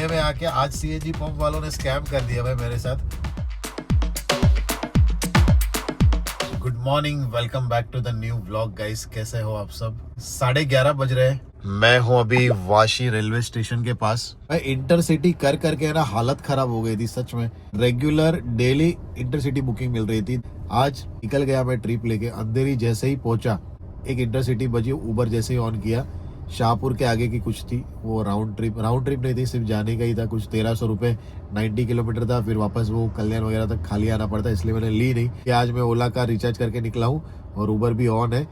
पुणे में आके आज सीएनजी पंप वालों ने स्कैम कर दिया भाई मेरे साथ। Good morning, welcome back to the new vlog guys. कैसे हो आप सब? 11:30 बज रहे हैं। मैं हूं अभी वाशी रेलवे स्टेशन के पास। भाई इंटरसिटी कर करके ना हालत खराब हो गई थी सच में। रेगुलर डेली इंटरसिटी बुकिंग मिल रही थी। आज निकल गया मैं ट्रिप लेके। अंधेरी जैसे ही पहुंचा एक इंटरसिटी बजी, उबर जैसे ही ऑन किया। शाहपुर के आगे की कुछ थी, वो राउंड ट्रिप नहीं थी, सिर्फ जाने का ही था। कुछ 1300 रुपये, 90 किलोमीटर था। फिर वापस वो कल्याण वगैरह तक खाली आना पड़ता, इसलिए मैंने ली नहीं कि आज मैं ओला का रिचार्ज करके निकला हूँ और उबर भी ऑन है।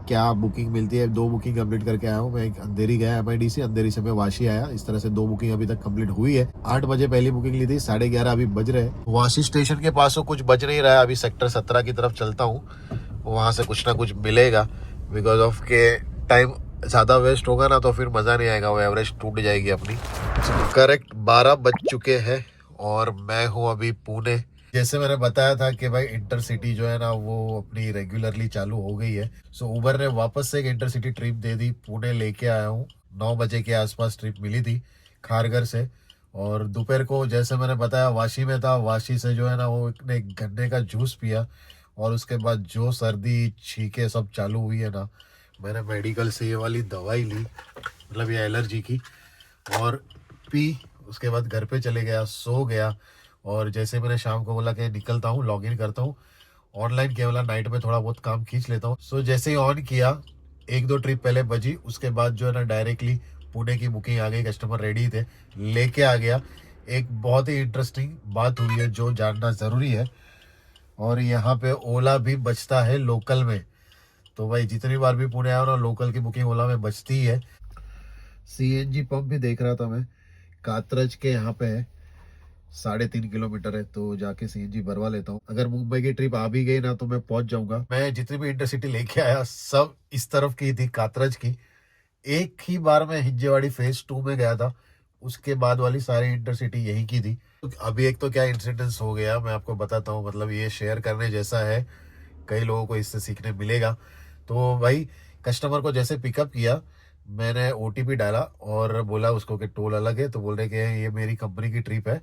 क्या बुकिंग मिलती है? 2 बुकिंग कंप्लीट करके आया हूँ मैं। एक अंधेरी गया MIDC, अंधेरी से मैं वाशी आया। इस तरह से 2 बुकिंग अभी तक कंप्लीट हुई है। 8 बजे पहली बुकिंग ली थी, 11:30 अभी बज रहे हैं। वाशी स्टेशन के पास कुछ बज नहीं रहा है। अभी सेक्टर 17 की तरफ चलता हूँ, वहां से कुछ ना कुछ मिलेगा। बिकॉज ऑफ के टाइम ज्यादा वेस्ट होगा ना तो फिर मजा नहीं आएगा, वो एवरेज टूट जाएगी अपनी। करेक्ट 12 बज चुके हैं और मैं हूँ अभी पुणे। जैसे मैंने बताया था कि भाई इंटरसिटी जो है ना वो अपनी रेगुलरली चालू हो गई है। सो उबर ने वापस से एक इंटरसिटी ट्रिप दे दी। पुणे लेके आया हूँ। 9 बजे के आसपास ट्रिप मिली थी खारघर से। और दोपहर को जैसे मैंने बताया वाशी में था। वाशी से जो है ना वो एक गन्ने का जूस पिया और उसके बाद जो सर्दी छींके सब चालू हुई है ना, मैंने मेडिकल से ये वाली दवाई ली, मतलब ये एलर्जी की, और पी। उसके बाद घर पे चले गया, सो गया। और जैसे मैंने शाम को बोला कि निकलता हूँ, लॉग इन करता हूँ ऑनलाइन, केवल नाइट में थोड़ा बहुत काम खींच लेता हूँ। सो जैसे ही ऑन किया, 1-2 ट्रिप पहले बजी, उसके बाद जो है ना डायरेक्टली पुणे की बुकिंग आ गई। कस्टमर रेडी थे, लेके आ गया। एक बहुत ही इंटरेस्टिंग बात हुई है जो जानना जरूरी है। और यहाँ पे ओला भी बचता है लोकल में। तो भाई जितनी बार भी पुणे आया ना, लोकल की बुकिंग ओला में बचती ही है। सीएनजी पंप भी देख रहा था मैं, कात्रज के यहाँ पे है। 3.5 किलोमीटर है, तो जाके सीएनजी भरवा लेता हूँ। अगर मुंबई की ट्रिप आ भी गई ना तो मैं पहुंच जाऊंगा। मैं जितनी भी इंटरसिटी लेके आया सब इस तरफ की थी, कात्रज की। एक ही बार मैं हिंजेवाड़ी फेज 2 में गया था, उसके बाद वाली सारी इंटरसिटी यहीं की थी। तो अभी एक तो क्या इंसिडेंस हो गया मैं आपको बताता हूँ, मतलब ये शेयर करने जैसा है, कई लोगों को इससे सीखने मिलेगा। तो भाई कस्टमर को जैसे पिकअप किया, मैंने OTP डाला और बोला उसको कि टोल अलग है। तो बोल रहे कि ये मेरी कंपनी की ट्रिप है।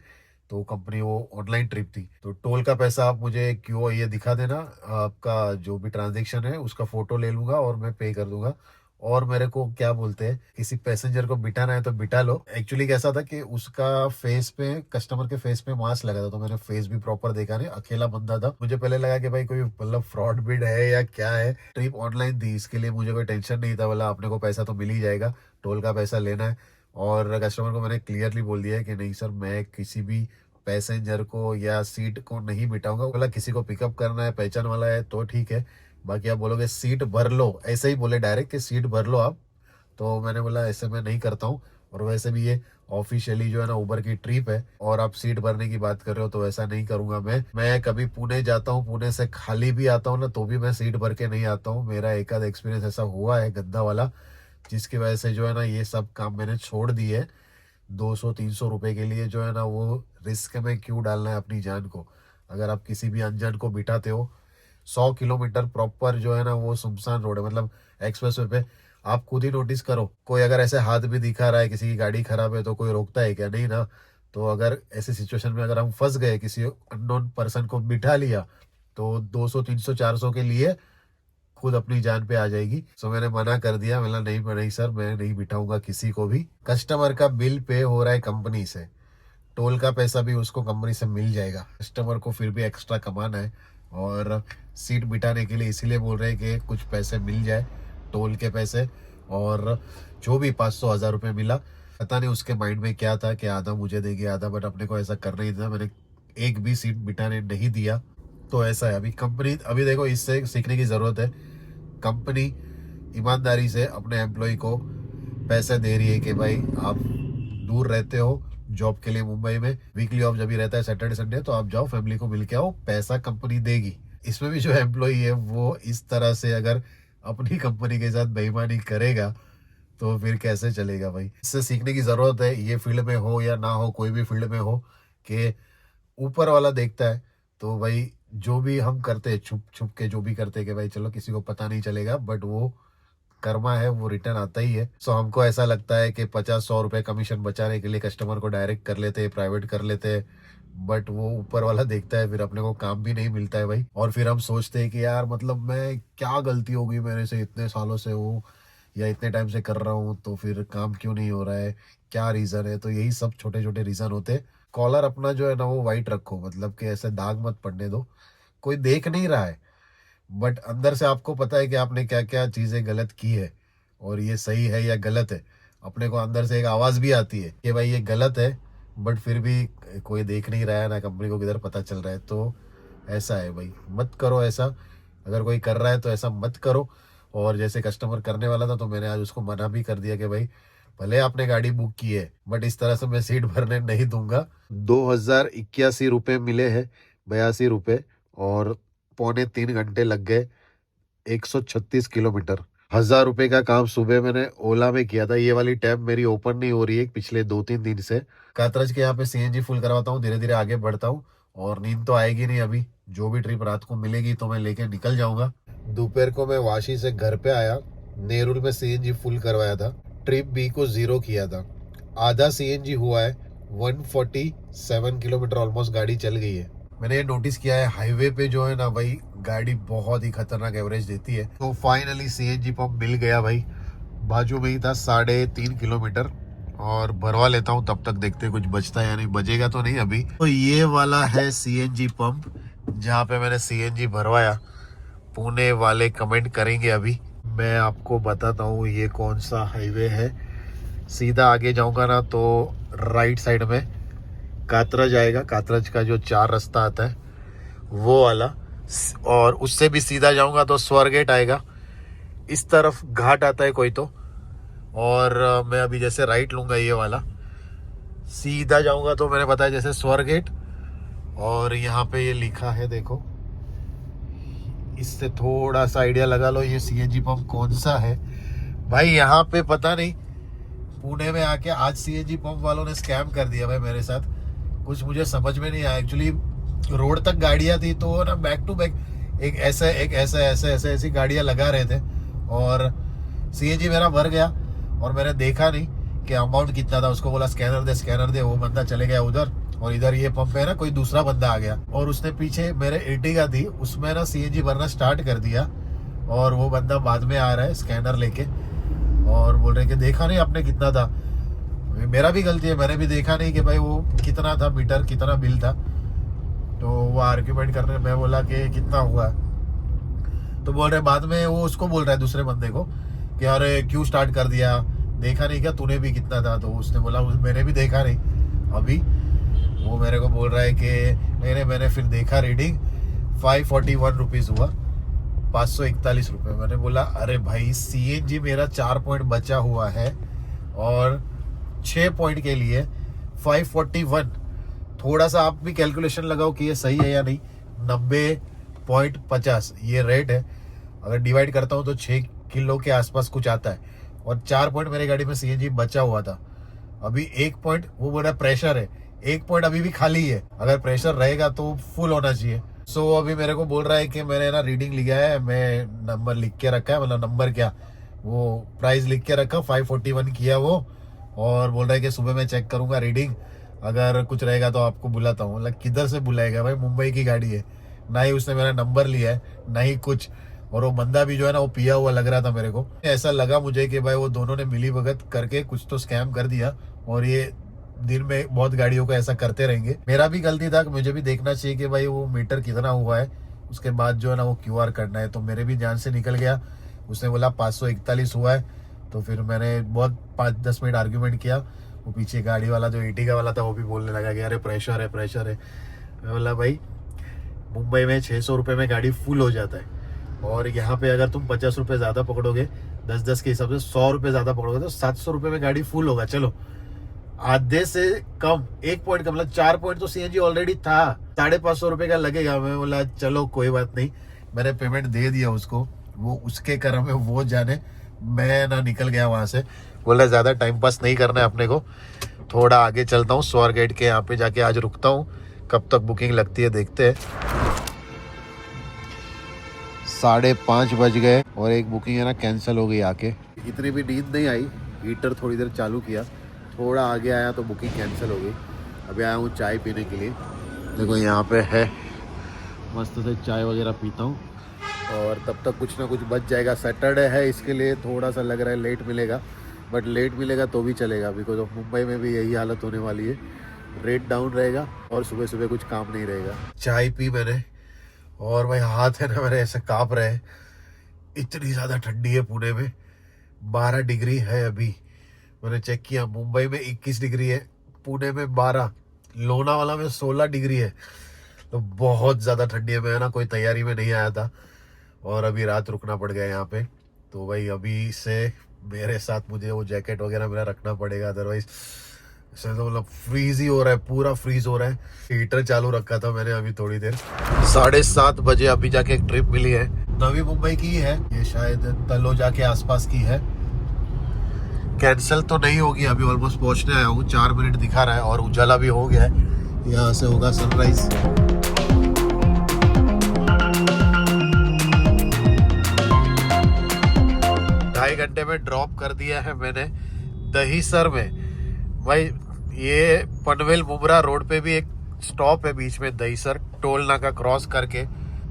तो कंपनी वो ऑनलाइन ट्रिप थी, तो टोल का पैसा आप मुझे क्यों ये दिखा देना, आपका जो भी ट्रांजेक्शन है उसका फोटो ले लूंगा और मैं पे कर दूंगा। और मेरे को क्या बोलते हैं, किसी पैसेंजर को बिठाना है तो बिठा लो। एक्चुअली कैसा था कि उसका फेस पे, कस्टमर के फेस पे मास्क लगा था, तो मैंने फेस भी प्रॉपर देखा नहीं, अकेला बंदा था। मुझे पहले लगा कि भाई कोई मतलब फ्रॉड बिड है या क्या है। ट्रिप ऑनलाइन थी, इसके लिए मुझे कोई टेंशन नहीं था। बोला अपने को पैसा तो मिल ही जाएगा, टोल का पैसा लेना है। और कस्टमर को मैंने क्लियरली बोल दिया है कि नहीं सर, मैं किसी भी पैसेंजर को या सीट को नहीं बिठाऊंगा। बोला किसी को पिकअप करना है, पहचान वाला है तो ठीक है, बाकी आप बोलोगे सीट भर लो, ऐसे ही बोले डायरेक्ट कि सीट भर लो आप। तो मैंने बोला ऐसे मैं नहीं करता हूँ। और वैसे भी ये ऑफिशियली जो है ना उबर की ट्रिप है और आप सीट भरने की बात कर रहे हो, तो ऐसा नहीं करूंगा। मैं कभी पुणे जाता हूँ, पुणे से खाली भी आता हूँ ना, तो भी मैं सीट भर के नहीं आता हूँ। मेरा एक आध एक्सपीरियंस ऐसा हुआ है गंदा वाला, जिसकी वजह से जो है ना ये सब काम मैंने छोड़ दिए है। 200-300 रुपए के लिए जो है ना वो रिस्क में क्यों डालना है अपनी जान को। अगर आप किसी भी अनजान को बिठाते हो, 100 किलोमीटर प्रॉपर जो है ना वो सुनसान रोड है, मतलब एक्सप्रेस वे पे। आप खुद ही नोटिस करो, कोई अगर ऐसे हाथ भी दिखा रहा है, किसी की गाड़ी खराब है, तो कोई रोकता है क्या? नहीं ना। तो अगर ऐसी सिचुएशन में अगर हम फंस गए, किसी अननोन पर्सन को बिठा लिया, तो 200, 300, 400 के लिए खुद अपनी जान पे आ जाएगी। सो मैंने मना कर दिया, मैंने नहीं नहीं सर, मैं नहीं बिठाऊंगा किसी को भी। कस्टमर का बिल पे हो रहा है कंपनी से, टोल का पैसा भी उसको कंपनी से मिल जाएगा। कस्टमर को फिर भी एक्स्ट्रा कमाना है और सीट बिठाने के लिए इसीलिए बोल रहे हैं कि कुछ पैसे मिल जाए, टोल के पैसे। और जो भी 500-1000 रुपये मिला, पता नहीं उसके माइंड में क्या था कि आधा मुझे देंगे आधा, बट अपने को ऐसा करना ही था। मैंने एक भी सीट बिठाने नहीं दिया। तो ऐसा है अभी कंपनी। अभी देखो, इससे सीखने की जरूरत है। कंपनी ईमानदारी से अपने एम्प्लॉय को पैसे दे रही है कि भाई आप दूर रहते हो जॉब के लिए मुंबई में, वीकली ऑफ जब भी रहता है सैटरडे संडे, तो आप जाओ फैमिली को मिल के आओ, पैसा कंपनी देगी। इसमें भी जो एम्प्लॉय है वो इस तरह से अगर अपनी कंपनी के साथ बेईमानी करेगा तो फिर कैसे चलेगा भाई। इससे सीखने की जरूरत है, ये फील्ड में हो या ना हो, कोई भी फील्ड में हो, कि ऊपर वाला देखता है। तो भाई जो भी हम करते हैं छुप छुप के, जो भी करते हैं कि भाई चलो किसी को पता नहीं चलेगा, बट वो कर्मा है वो रिटर्न आता ही है। सो हमको ऐसा लगता है कि 50-100 रुपए कमीशन बचाने के लिए कस्टमर को डायरेक्ट कर लेते हैं, प्राइवेट कर लेते हैं, बट वो ऊपर वाला देखता है, फिर अपने को काम भी नहीं मिलता है भाई। और फिर हम सोचते हैं कि यार मतलब मैं क्या गलती हो गई मेरे से, इतने सालों से हूँ या इतने टाइम से कर रहा हूँ, तो फिर काम क्यों नहीं हो रहा है, क्या रीज़न है। तो यही सब छोटे छोटे रीज़न होते हैं। कॉलर अपना जो है ना वो वाइट रखो, मतलब कि ऐसे दाग मत पड़ने दो। कोई देख नहीं रहा है, बट अंदर से आपको पता है कि आपने क्या क्या चीज़ें गलत की है और ये सही है या गलत है। अपने को अंदर से एक आवाज़ भी आती है कि भाई ये गलत है, बट फिर भी कोई देख नहीं रहा है ना, कंपनी को किधर पता चल रहा है। तो ऐसा है भाई, मत करो ऐसा। अगर कोई कर रहा है तो ऐसा मत करो। और जैसे कस्टमर करने वाला था तो मैंने आज उसको मना भी कर दिया कि भाई भले आपने गाड़ी बुक की है, बट इस तरह से मैं सीट भरने नहीं दूंगा। 2081 रुपये मिले हैं, 82 रुपये, और 2.25 घंटे लग गए, 136 किलोमीटर। 1000 रुपये का काम सुबह मैंने ओला में किया था। ये वाली टैब मेरी ओपन नहीं हो रही है पिछले 2-3 दिन से। कातरज के यहाँ पे सीएनजी फुल करवाता हूँ, धीरे धीरे आगे बढ़ता हूँ। और नींद तो आएगी नहीं अभी, जो भी ट्रिप रात को मिलेगी तो मैं लेके निकल जाऊंगा। दोपहर को मैं वाशी से घर पे आया, नेरुल में सीएनजी फुल करवाया था, ट्रिप बी को 0 किया था। आधा सीएनजी हुआ है, 147 किलोमीटर ऑलमोस्ट गाड़ी चल गई है। मैंने ये नोटिस किया है हाईवे पे जो है ना भाई, गाड़ी बहुत ही खतरनाक एवरेज देती है। तो फाइनली सीएनजी पंप मिल गया भाई, बाजू में ही था, 3.5 किलोमीटर। और भरवा लेता हूँ, तब तक देखते हैं कुछ बचता है या नहीं। बचेगा तो नहीं अभी। तो ये वाला है सीएनजी पंप जहाँ पे मैंने सीएनजी भरवाया। पुणे वाले कमेंट करेंगे अभी। मैं आपको बताता हूँ ये कौन सा हाईवे है। सीधा आगे जाऊंगा ना तो राइट साइड में कातरज आएगा, कातरज का जो 4 रास्ता आता है वो वाला। और उससे भी सीधा जाऊंगा तो स्वारगेट आएगा। इस तरफ घाट आता है कोई तो। और मैं अभी जैसे राइट लूंगा ये वाला, सीधा जाऊंगा तो मैंने बताया जैसे स्वारगेट। और यहाँ पे ये लिखा है देखो, इससे थोड़ा सा आइडिया लगा लो ये सीएनजी पंप कौन सा है। भाई यहाँ पे पता नहीं, पुणे में आके आज सीएनजी पंप वालों ने स्कैम कर दिया भाई मेरे साथ। कुछ मुझे समझ में नहीं आया। एक्चुअली रोड तक गाड़ियाँ थी तो ना बैक टू बैक एक ऐसे ऐसी गाड़ियाँ लगा रहे थे। और सीएनजी मेरा भर गया और मैंने देखा नहीं कि अमाउंट कितना था। उसको बोला स्कैनर दे, वो बंदा चले गया उधर। और इधर ये पंप है ना, कोई दूसरा बंदा आ गया और उसने पीछे मेरे एर्टिगा थी उसमें ना सीएनजी भरना स्टार्ट कर दिया। और वो बंदा बाद में आ रहा है स्कैनर लेके और बोल रहे कि देखा नहीं आपने कितना था। मेरा भी गलती है, मैंने भी देखा नहीं कि भाई वो कितना था, मीटर कितना बिल था। तो वो आर्ग्यूमेंट कर रहे, मैं बोला कि कितना हुआ, तो बोल रहे बाद में वो उसको बोल रहा है दूसरे बंदे को कि अरे क्यों स्टार्ट कर दिया, देखा नहीं क्या तूने भी कितना था। तो उसने बोला मैंने भी देखा नहीं अभी। वो मेरे को बोल रहा है कि नहीं मैंने फिर देखा, रीडिंग 541 रुपीज़ हुआ, 541 रुपये। मैंने बोला अरे भाई सीएनजी मेरा 4 पॉइंट बचा हुआ है और 6 पॉइंट के लिए 541। थोड़ा सा आप भी कैलकुलेशन लगाओ कि ये सही है या नहीं। 90.50 ये रेट है। अगर डिवाइड करता हूँ तो 6 किलो के आसपास कुछ आता है। और 4 पॉइंट मेरी गाड़ी में सीएनजी बचा हुआ था। अभी 1 पॉइंट वो बोला प्रेशर है, 1 पॉइंट अभी भी खाली है। अगर प्रेशर रहेगा तो फुल होना चाहिए। सो अभी मेरे को बोल रहा है कि मैंने ना रीडिंग लिया है, मैं नंबर लिख के रखा है, मतलब नंबर क्या वो प्राइस लिख के रखा, 541 किया वो। और बोल रहा है कि सुबह मैं चेक करूंगा रीडिंग, अगर कुछ रहेगा तो आपको बुलाता हूँ। मतलब किधर से बुलाएगा भाई, मुंबई की गाड़ी है, ना ही उसने मेरा नंबर लिया है ना ही कुछ। और वो बंदा भी जो है ना वो पिया हुआ लग रहा था मेरे को। ऐसा लगा मुझे कि भाई वो दोनों ने मिली भगत करके कुछ तो स्कैम कर दिया। और ये दिन में बहुत गाड़ियों को ऐसा करते रहेंगे। मेरा भी गलती था कि मुझे भी देखना चाहिए कि भाई वो मीटर कितना हुआ है, उसके बाद जो है ना वो क्यूआर करना है। तो मेरे भी जान से निकल गया। उसने बोला 541 हुआ है। तो फिर मैंने बहुत 5-10 मिनट आर्ग्यूमेंट किया। वो पीछे गाड़ी वाला जो एर्टिगा वाला था वो भी बोलने लगा कि अरे प्रेशर है प्रेशर है। मैं बोला भाई मुंबई में 600 रुपये में गाड़ी फुल हो जाता है, और यहाँ पे अगर तुम 50 रुपये ज़्यादा पकड़ोगे, 10-10 के हिसाब से 100 रुपये ज़्यादा पकड़ोगे तो 700 रुपये में गाड़ी फुल होगा। चलो आधे से कम, 1 पॉइंट का मतलब 4 पॉइंट तो सीएनजी ऑलरेडी था, 550 रुपये का लगेगा। मैं बोला चलो कोई बात नहीं, मैंने पेमेंट दे दिया उसको, वो उसके कर्म है वो जाने। मैं ना निकल गया वहां से। बोला ज़्यादा टाइम पास नहीं करना है अपने को, थोड़ा आगे चलता हूँ। स्वारगेट के यहाँ पे जाके आज रुकता हूँ, कब तक बुकिंग लगती है देखते हैं। 5:30 बज गए और एक बुकिंग है ना कैंसिल हो गई आके। इतनी भी नींद नहीं आई, हीटर थोड़ी देर चालू किया, थोड़ा आगे आया तो बुकिंग कैंसिल हो गई। अभी आया हूँ चाय पीने के लिए। देखो यहाँ पे है, मस्त से चाय वगैरह पीता हूँ और तब तक कुछ ना कुछ बच जाएगा। सैटरडे है इसके लिए थोड़ा सा लग रहा है लेट मिलेगा, बट लेट मिलेगा तो भी चलेगा, बिकॉज ऑफ मुंबई में भी यही हालत होने वाली है। रेट डाउन रहेगा और सुबह सुबह कुछ काम नहीं रहेगा। चाय पी मैंने और भाई हाथ है ना मेरे ऐसे काँप रहे हैं, इतनी ज़्यादा ठंडी है। पुणे में 12 डिग्री है अभी, मैंने चेक किया। मुंबई में 21 डिग्री है, पुणे में 12, लोनावाला में 16 डिग्री है। तो बहुत ज़्यादा ठंडी है। मैं ना कोई तैयारी में नहीं आया था और अभी रात रुकना पड़ गया यहाँ पे। तो भाई अभी से मेरे साथ मुझे वो जैकेट वगैरह मेरा रखना पड़ेगा, अदरवाइज तो मतलब फ्रीज ही हो रहा है, पूरा फ्रीज हो रहा है। हीटर चालू रखा था मैंने अभी थोड़ी देर। 7:30 बजे अभी जाके एक ट्रिप मिली है, नवी मुंबई की है ये, शायद तलोजा के आसपास की है। कैंसिल तो नहीं होगी, अभी ऑलमोस्ट पहुंचने आया हूँ। 4 मिनट दिखा रहा है और उजाला भी हो गया है। यहाँ से होगा सनराइज। 2.5 घंटे में ड्रॉप कर दिया है मैंने दहीसर में। भाई ये पनवेल मुब्रा रोड पे भी एक स्टॉप है बीच में, दहीसर टोल नाका क्रॉस करके।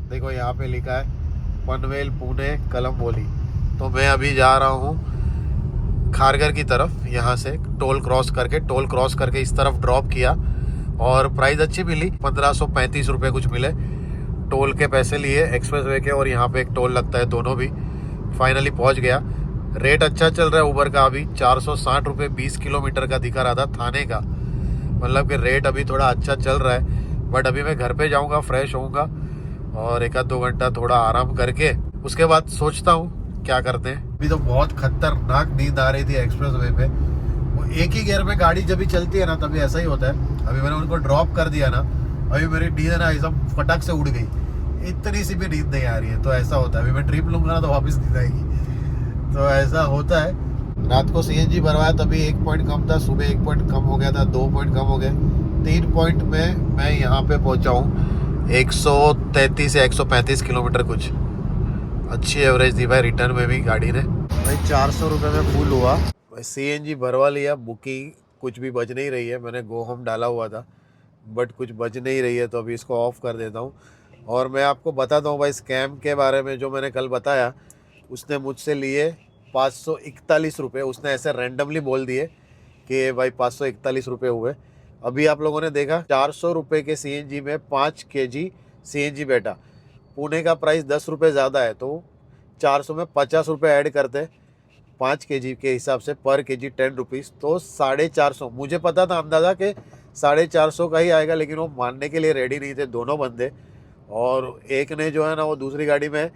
देखो यहाँ पे लिखा है पनवेल पुणे कलम्बोली। तो मैं अभी जा रहा हूँ खारघर की तरफ, यहाँ से टोल क्रॉस करके इस तरफ ड्रॉप किया और प्राइस अच्छी मिली। 1535 रुपये कुछ मिले। टोल के पैसे लिए एक्सप्रेस वे के, और यहाँ पे एक टोल लगता है, दोनों भी। फाइनली पहुँच गया। रेट अच्छा चल रहा है उबर का अभी, 460 रुपये 20 किलोमीटर का दिखा रहा था थाने का। मतलब कि रेट अभी थोड़ा अच्छा चल रहा है। बट अभी मैं घर पे जाऊंगा, फ्रेश होऊंगा और 1-2 घंटा थोड़ा आराम करके उसके बाद सोचता हूँ क्या करते हैं। अभी तो बहुत खतरनाक नींद आ रही थी एक्सप्रेस वे पे। वो एक ही गियर में गाड़ी जब भी चलती है ना तभी ऐसा ही होता है। अभी मैंने उनको ड्रॉप कर दिया ना, अभी मेरी नींद ना एकदम फटक से उड़ गई, इतनी सी भी नींद नहीं आ रही है। तो ऐसा होता है, अभी मैं ट्रिप लूंगा ना तो वापस नींद आएगी। तो ऐसा होता है। रात को सीएनजी भरवाया तभी 1 पॉइंट कम था, सुबह 1 पॉइंट कम हो गया था, 2 पॉइंट कम हो गए, 3 पॉइंट में मैं यहाँ पे पहुँचा हूँ। 133 या 135 किलोमीटर कुछ। अच्छी एवरेज दी भाई रिटर्न में भी गाड़ी ने। भाई 400 रुपये में फुल हुआ। भाई सीएनजी भरवा लिया, बुकिंग कुछ भी बज नहीं रही है। मैंने गो होम डाला हुआ था बट कुछ बज नहीं रही है, तो अभी इसको ऑफ कर देता हूँ। और मैं आपको बताता हूँ भाई स्कैम के बारे में, जो मैंने कल बताया। उसने मुझसे लिए 541 रुपये। उसने ऐसे रैंडमली बोल दिए कि भाई 541 रुपये हुए। अभी आप लोगों ने देखा 400 रुपये के सीएनजी में 5 केजी सीएनजी बैठा। पुणे का प्राइस 10 रुपये ज़्यादा है, तो 400 में 50 रुपये ऐड करते 5 केजी के हिसाब से, पर केजी 10 रुपीज़, तो 450। मुझे पता था अंदाज़ा कि 450 का ही आएगा, लेकिन वो मानने के लिए रेडी नहीं थे दोनों बंदे। और एक ने जो है ना वो दूसरी गाड़ी में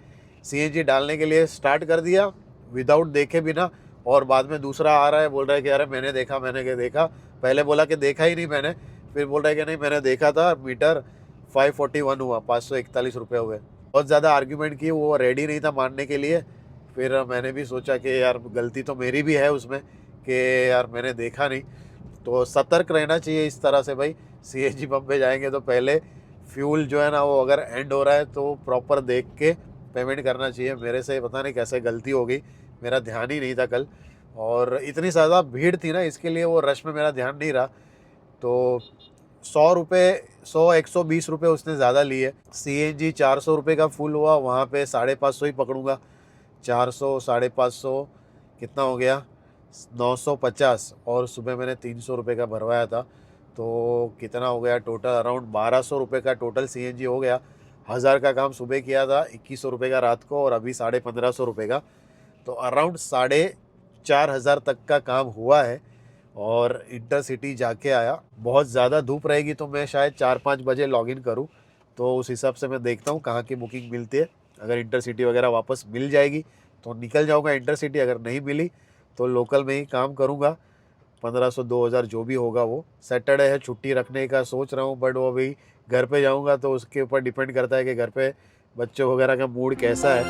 सीएनजी डालने के लिए स्टार्ट कर दिया विदाउट देखे बिना, और बाद में दूसरा आ रहा है बोल रहा है कि अरे मैंने देखा। पहले बोला कि देखा ही नहीं मैंने, फिर बोल रहा है कि नहीं मैंने देखा था, मीटर 541 हुआ, 541 रुपये हुए। बहुत ज़्यादा आर्ग्यूमेंट की, वो रेडी नहीं था मानने के लिए। फिर मैंने भी सोचा कि यार गलती तो मेरी भी है उसमें कि यार मैंने देखा नहीं। तो सतर्क रहना चाहिए इस तरह से भाई। सीएनजी पंप पे जाएंगे तो पहले फ्यूल जो है ना वो अगर एंड हो रहा है तो प्रॉपर देख के पेमेंट करना चाहिए। मेरे से पता नहीं कैसे गलती हो गई, मेरा ध्यान ही नहीं था कल, और इतनी ज़्यादा भीड़ थी ना इसके लिए वो रश में मेरा ध्यान नहीं रहा। तो 120 रुपये उसने ज़्यादा लिए। सीएनजी 400 रुपये का फुल हुआ, वहाँ पे 550 ही पकड़ूंगा। 400 550 कितना हो गया, 950। और सुबह मैंने 300 रुपये का भरवाया था, तो कितना हो गया टोटल, अराउंड 1200 रुपये का टोटल सीएनजी हो गया। 1000 का काम सुबह किया था, 2100 रुपये का रात को, और अभी 1550 रुपये का, तो अराउंड 4500 तक का काम हुआ है। और इंटरसिटी जाके आया। बहुत ज़्यादा धूप रहेगी तो मैं शायद 4-5 बजे लॉगिन करूं, तो उस हिसाब से मैं देखता हूं कहाँ की बुकिंग मिलती है। अगर इंटरसिटी वगैरह वापस मिल जाएगी तो निकल जाऊंगा इंटरसिटी, अगर नहीं मिली तो लोकल में ही काम करूंगा। 1500-2000 जो भी होगा वो। सैटरडे है, छुट्टी रखने का सोच रहा हूँ, बट वो अभी घर पे जाऊँगा तो उसके ऊपर डिपेंड करता है कि घर पे बच्चों वगैरह का मूड कैसा है।